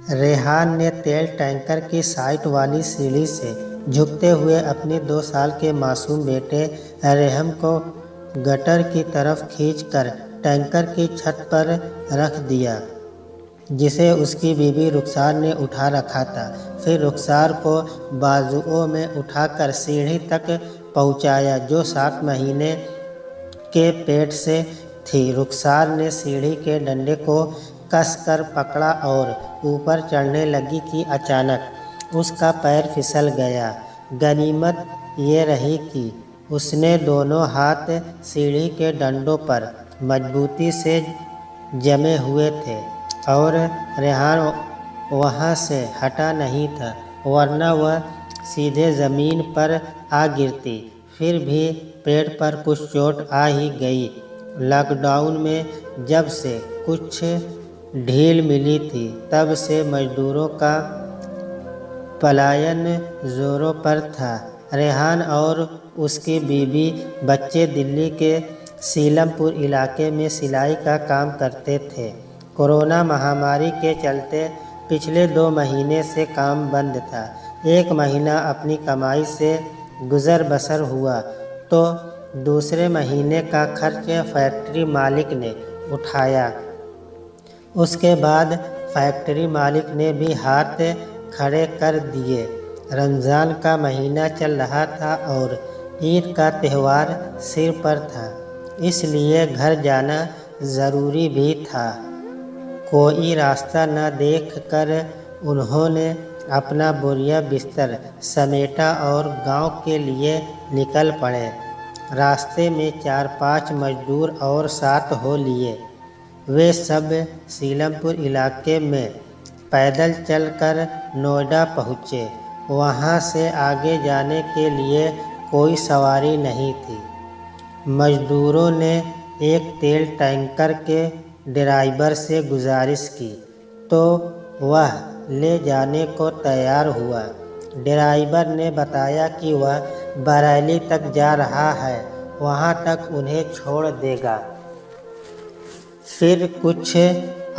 रेहान ने तेल टैंकर की साइड वाली सीढ़ी से झुकते हुए अपने 2 साल के मासूम बेटे रेहम को गटर की तरफ खींचकर टैंकर की छत पर रख दिया, जिसे उसकी बीवी रुखसार ने उठा रखा था। फिर रुखसार को बाजुओं में उठाकर सीढ़ी तक पहुंचाया, जो 7 महीने के पेट से थी। रुखसार ने सीढ़ी के डंडे को कसकर पकड़ा और ऊपर चढ़ने लगी कि अचानक उसका पैर फिसल गया। गनीमत ये रही कि उसने दोनों हाथ सीढ़ी के डंडों पर मजबूती से जमे हुए थे और रेहान वहाँ से हटा नहीं था, वरना वह सीधे ज़मीन पर आ गिरती। फिर भी पेट पर कुछ चोट आ ही गई। लॉकडाउन में जब से कुछ ढील मिली थी, तब से मजदूरों का पलायन जोरों पर था। रेहान और उसकी बीवी बच्चे दिल्ली के सीलमपुर इलाके में सिलाई का काम करते थे। कोरोना महामारी के चलते पिछले 2 महीने से काम बंद था। 1 महीना अपनी कमाई से गुजर बसर हुआ तो दूसरे महीने का खर्च फैक्ट्री मालिक ने उठाया। उसके बाद फैक्ट्री मालिक ने भी हाथ खड़े कर दिए। रमज़ान का महीना चल रहा था और ईद का त्यौहार सिर पर था, इसलिए घर जाना ज़रूरी भी था। कोई रास्ता न देखकर उन्होंने अपना बोरिया बिस्तर समेटा और गांव के लिए निकल पड़े। रास्ते में 4-5 मजदूर और साथ हो लिए। वे सब सीलमपुर इलाके में पैदल चलकर नोएडा पहुँचे। वहाँ से आगे जाने के लिए कोई सवारी नहीं थी। मजदूरों ने एक तेल टैंकर के ड्राइवर से गुजारिश की तो वह ले जाने को तैयार हुआ। ड्राइवर ने बताया कि वह बरेली तक जा रहा है, वहाँ तक उन्हें छोड़ देगा। फिर कुछ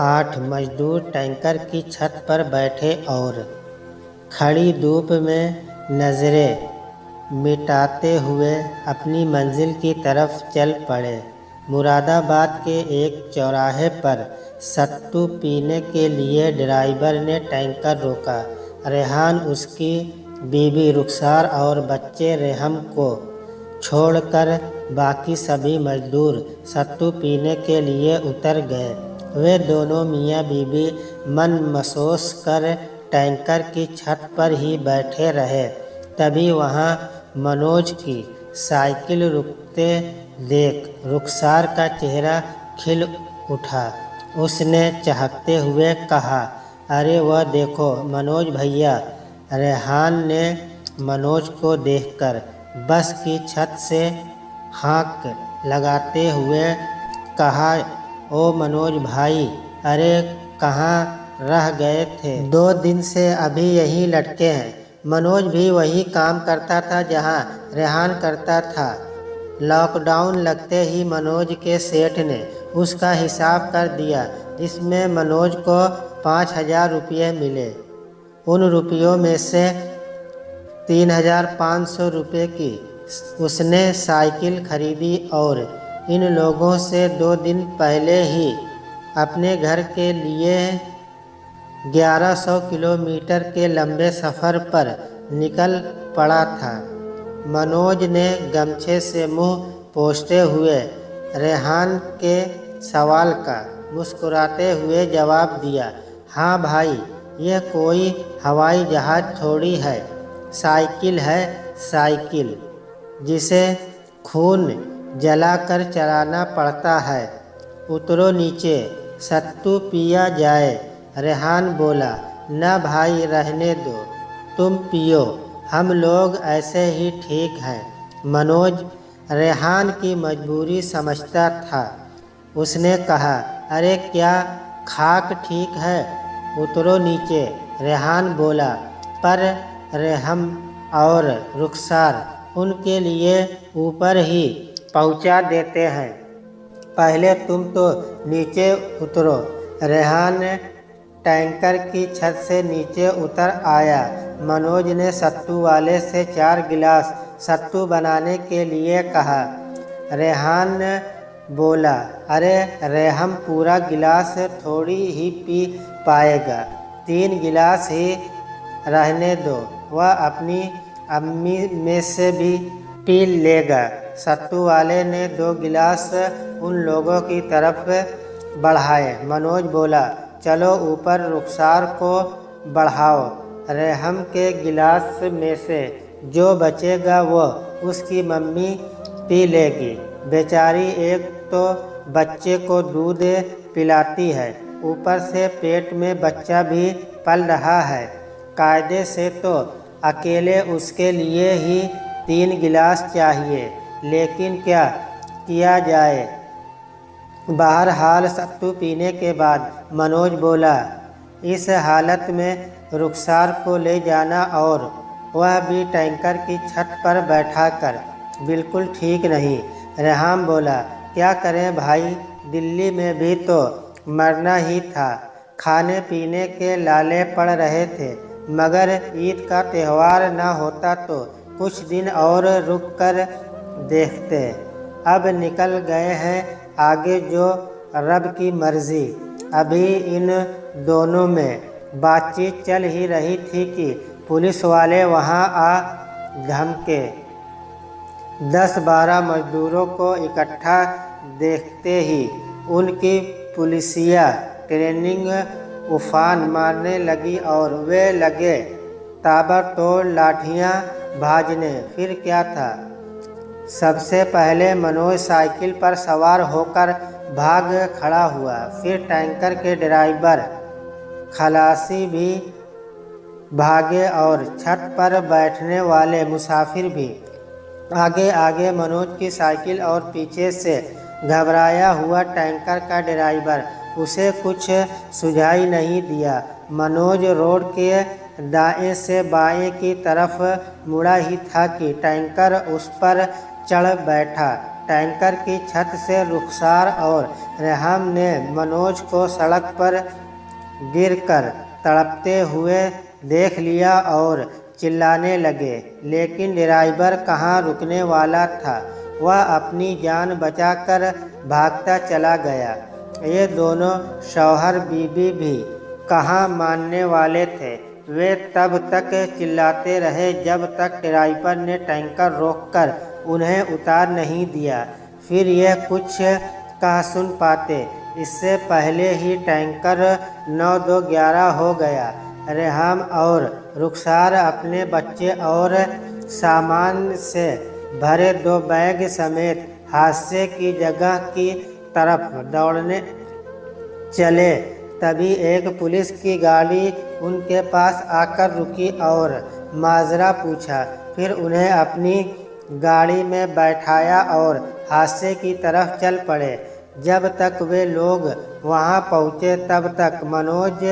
8 मजदूर टैंकर की छत पर बैठे और खड़ी धूप में नज़रें मिटाते हुए अपनी मंजिल की तरफ चल पड़े। मुरादाबाद के एक चौराहे पर सत्तू पीने के लिए ड्राइवर ने टैंकर रोका। रेहान, उसकी बीवी रुखसार और बच्चे रेहम को छोड़कर बाकी सभी मजदूर सत्तू पीने के लिए उतर गए। वे दोनों मियाँ बीवी मन मसोस कर टैंकर की छत पर ही बैठे रहे। तभी वहाँ मनोज की साइकिल रुकते देख रुखसार का चेहरा खिल उठा। उसने चहकते हुए कहा, अरे वह देखो मनोज भैया। रेहान ने मनोज को देखकर बस की छत से हाँक लगाते हुए कहा, ओ मनोज भाई, अरे कहाँ रह गए थे? 2 दिन से अभी यहीं लटके हैं। मनोज भी वही काम करता था जहाँ रेहान करता था। लॉकडाउन लगते ही मनोज के सेठ ने उसका हिसाब कर दिया, जिसमें मनोज को 5,000 रुपये मिले। उन रुपयों में से 3,500 रुपये की उसने साइकिल खरीदी और इन लोगों से 2 दिन पहले ही अपने घर के लिए 1100 किलोमीटर के लंबे सफ़र पर निकल पड़ा था। मनोज ने गमछे से मुंह पोंछते हुए रेहान के सवाल का मुस्कुराते हुए जवाब दिया, हाँ भाई, यह कोई हवाई जहाज़ थोड़ी है, साइकिल है, साइकिल, जिसे खून जलाकर चलाना पड़ता है। उतरो नीचे, सत्तू पिया जाए। रेहान बोला, न भाई, रहने दो, तुम पियो, हम लोग ऐसे ही ठीक हैं। मनोज रेहान की मजबूरी समझता था। उसने कहा, अरे क्या खाक ठीक है, उतरो नीचे। रेहान बोला, पर रेहम और रुखसार उनके लिए ऊपर ही पहुंचा देते हैं, पहले तुम तो नीचे उतरो। रेहान टैंकर की छत से नीचे उतर आया। मनोज ने सत्तू वाले से 4 गिलास सत्तू बनाने के लिए कहा। रेहान बोला, अरे रेहम पूरा गिलास थोड़ी ही पी पाएगा, 3 गिलास ही रहने दो, वह अपनी अम्मी में से भी पी लेगा। सत्तू वाले ने 2 गिलास उन लोगों की तरफ बढ़ाए। मनोज बोला, चलो ऊपर रुखसार को बढ़ाओ, रेहम के गिलास में से जो बचेगा वो उसकी मम्मी पी लेगी। बेचारी एक तो बच्चे को दूध पिलाती है, ऊपर से पेट में बच्चा भी पल रहा है। कायदे से तो अकेले उसके लिए ही 3 गिलास चाहिए, लेकिन क्या किया जाए। बहरहाल सत्तू पीने के बाद मनोज बोला, इस हालत में रुखसार को ले जाना और वह भी टैंकर की छत पर बैठाकर बिल्कुल ठीक नहीं। रेहान बोला, क्या करें भाई, दिल्ली में भी तो मरना ही था। खाने पीने के लाले पड़ रहे थे, मगर ईद का त्यौहार न होता तो कुछ दिन और रुक कर देखते। अब निकल गए हैं, आगे जो रब की मर्जी। अभी इन दोनों में बातचीत चल ही रही थी कि पुलिस वाले वहां आ धमके। 10-12 मजदूरों को इकट्ठा देखते ही उनकी पुलिसिया ट्रेनिंग उफान मारने लगी और वे लगे ताबड़तोड़ लाठियां भाजने। फिर क्या था, सबसे पहले मनोज साइकिल पर सवार होकर भाग खड़ा हुआ, फिर टैंकर के ड्राइवर खलासी भी भागे और छत पर बैठने वाले मुसाफिर भी। आगे आगे मनोज की साइकिल और पीछे से घबराया हुआ टैंकर का ड्राइवर। उसे कुछ सुझाई नहीं दिया। मनोज रोड के दाएं से बाएं की तरफ मुड़ा ही था कि टैंकर उस पर चढ़ बैठा। टैंकर की छत से रुखसार और रेहान ने मनोज को सड़क पर गिरकर तड़पते हुए देख लिया और चिल्लाने लगे, लेकिन ड्राइवर कहाँ रुकने वाला था। वह अपनी जान बचाकर भागता चला गया। ये दोनों शौहर बीवी भी कहाँ मानने वाले थे। वे तब तक चिल्लाते रहे जब तक ड्राइवर ने टैंकर रोककर उन्हें उतार नहीं दिया। फिर यह कुछ कह सुन पाते, इससे पहले ही टैंकर 9-2-11 हो गया। रेहान और रुखसार अपने बच्चे और सामान से भरे 2 बैग समेत हादसे की जगह की तरफ दौड़ने चले। तभी एक पुलिस की गाड़ी उनके पास आकर रुकी और माजरा पूछा। फिर उन्हें अपनी गाड़ी में बैठाया और हादसे की तरफ चल पड़े। जब तक वे लोग वहां पहुंचे तब तक मनोज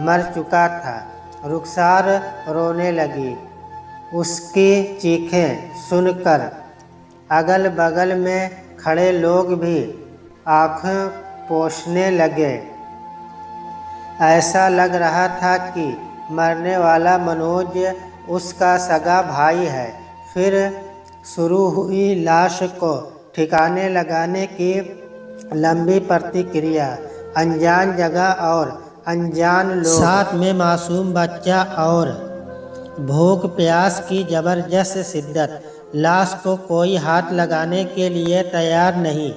मर चुका था। रुखसार रोने लगी। उसकी चीखें सुनकर अगल बगल में खड़े लोग भी आंखें पोंछने लगे। ऐसा लग रहा था कि मरने वाला मनोज उसका सगा भाई है। फिर शुरू हुई लाश को ठिकाने लगाने की लंबी प्रक्रिया। अनजान जगह और अनजान लोग, साथ में मासूम बच्चा और भूख प्यास की जबरदस्त शिद्दत। लाश को कोई हाथ लगाने के लिए तैयार नहीं।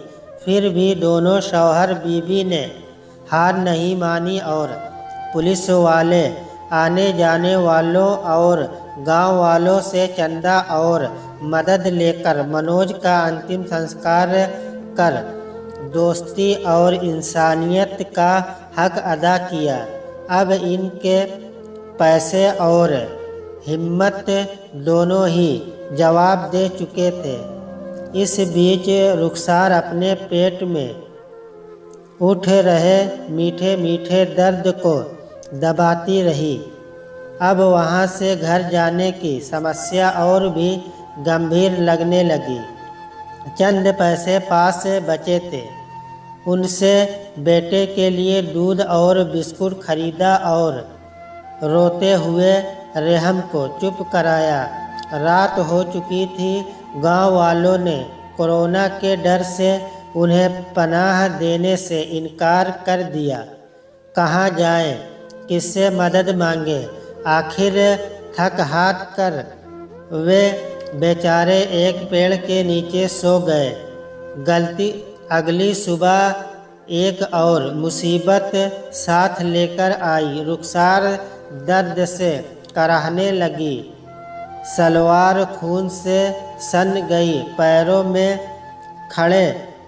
फिर भी दोनों शौहर बीवी ने हार नहीं मानी और पुलिस वाले, आने जाने वालों और गांव वालों से चंदा और मदद लेकर मनोज का अंतिम संस्कार कर दोस्ती और इंसानियत का हक अदा किया। अब इनके पैसे और हिम्मत दोनों ही जवाब दे चुके थे। इस बीच रुखसार अपने पेट में उठ रहे मीठे मीठे दर्द को दबाती रही। अब वहाँ से घर जाने की समस्या और भी गंभीर लगने लगी। चंद पैसे पास बचे थे, उनसे बेटे के लिए दूध और बिस्कुट खरीदा और रोते हुए रेहम को चुप कराया। रात हो चुकी थी। गांव वालों ने कोरोना के डर से उन्हें पनाह देने से इनकार कर दिया। कहाँ जाएं, किससे मदद मांगे? आखिर थक हार कर वे बेचारे एक पेड़ के नीचे सो गए। अगली सुबह एक और मुसीबत साथ लेकर आई। रुखसार दर्द से कराहने लगी। सलवार खून से सन गई। पैरों में खड़े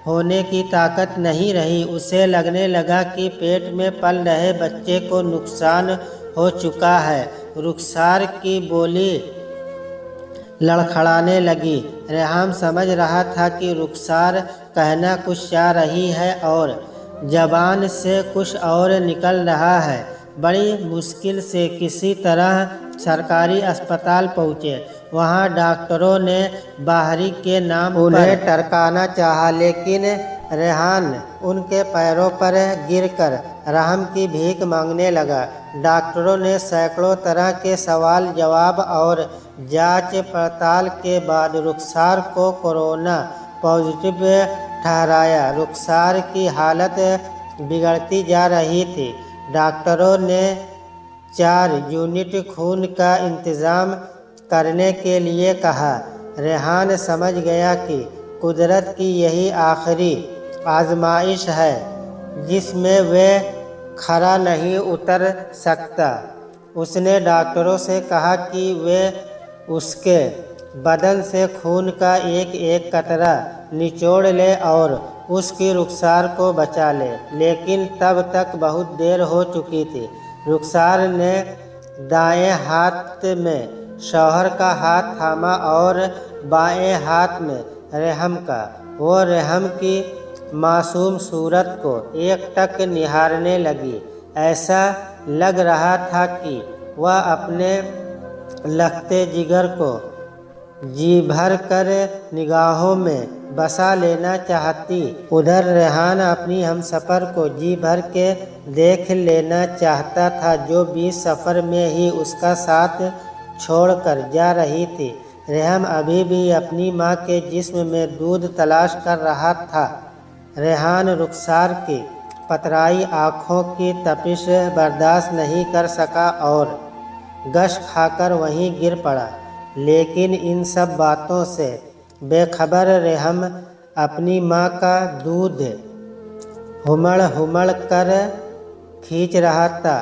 होने की ताकत नहीं रही। उसे लगने लगा कि पेट में पल रहे बच्चे को नुकसान हो चुका है। रुखसार की बोली लड़खड़ाने लगी। रेहम समझ रहा था कि रुखसार कहना कुछ चाह रही है और जबान से कुछ और निकल रहा है। बड़ी मुश्किल से किसी तरह सरकारी अस्पताल पहुँचे। वहाँ डॉक्टरों ने बाहरी के नाम उन्हें टरकाना चाहा, लेकिन रेहान उनके पैरों पर गिरकर रहम की भीख मांगने लगा। डॉक्टरों ने सैकड़ों तरह के सवाल जवाब और जांच पड़ताल के बाद रुखसार को कोरोना पॉजिटिव ठहराया। रुखसार की हालत बिगड़ती जा रही थी। डॉक्टरों ने 4 यूनिट खून का इंतज़ाम करने के लिए कहा। रेहान समझ गया कि कुदरत की यही आखिरी आजमाइश है जिसमें वे खरा नहीं उतर सकता। उसने डॉक्टरों से कहा कि वे उसके बदन से खून का एक एक कतरा निचोड़ ले और उसकी रुखसार को बचा ले, लेकिन तब तक बहुत देर हो चुकी थी। रुखसार ने दाएं हाथ में शौहर का हाथ थामा और बाएं हाथ में रेहम का। वो रेहम की मासूम सूरत को एकटक निहारने लगी। ऐसा लग रहा था कि वह अपने लखते जिगर को जी भर कर निगाहों में बसा लेना चाहती। उधर रेहान अपनी हमसफ़र को जी भर के देख लेना चाहता था, जो बीच सफ़र में ही उसका साथ छोड़कर जा रही थी। रेहम अभी भी अपनी माँ के जिस्म में दूध तलाश कर रहा था। रेहान रुखसार की पतराई आँखों की तपिश बर्दाश्त नहीं कर सका और गश खाकर वहीं गिर पड़ा। लेकिन इन सब बातों से बेखबर रेहम अपनी माँ का दूध हुमड़ हुमड़ कर खींच रहा था।